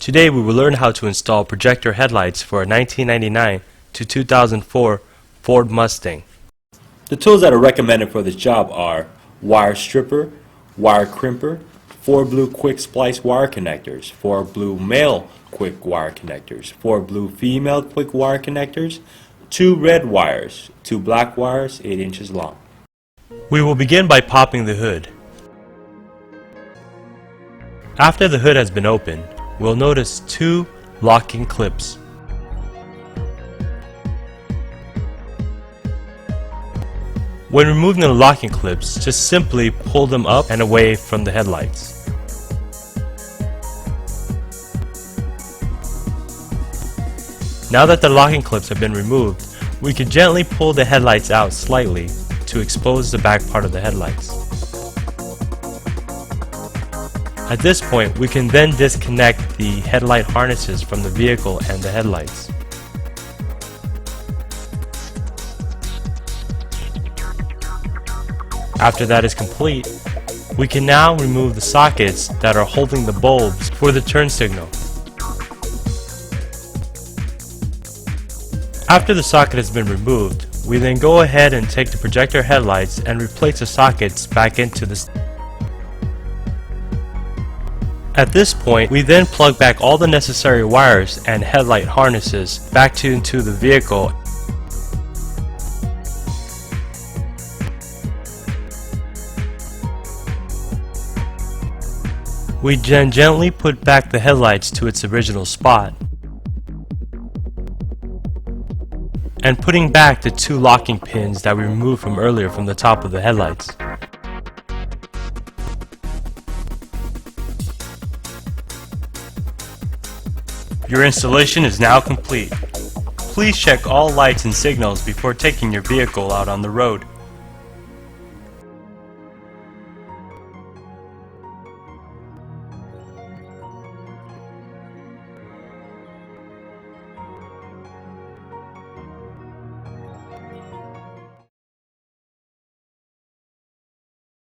Today we will learn how to install projector headlights for a 1999 to 2004 Ford Mustang. The tools that are recommended for this job are wire stripper, wire crimper, 4 blue quick splice wire connectors, 4 blue male quick wire connectors, 4 blue female quick wire connectors, 2 red wires, 2 black wires 8 inches long. We will begin by popping the hood. After the hood has been opened, we'll notice 2 locking clips. When removing the locking clips, just simply pull them up and away from the headlights. Now that the locking clips have been removed, we can gently pull the headlights out slightly to expose the back part of the headlights. At this point, we can then disconnect the headlight harnesses from the vehicle and the headlights. After that is complete, we can now remove the sockets that are holding the bulbs for the turn signal. After the socket has been removed, we then go ahead and take the projector headlights and replace the sockets back into the. At this point, we then plug back all the necessary wires and headlight harnesses back into the vehicle. We then gently put back the headlights to its original spot, and putting back the 2 locking pins that we removed from earlier from the top of the headlights. Your installation is now complete. Please check all lights and signals before taking your vehicle out on the road.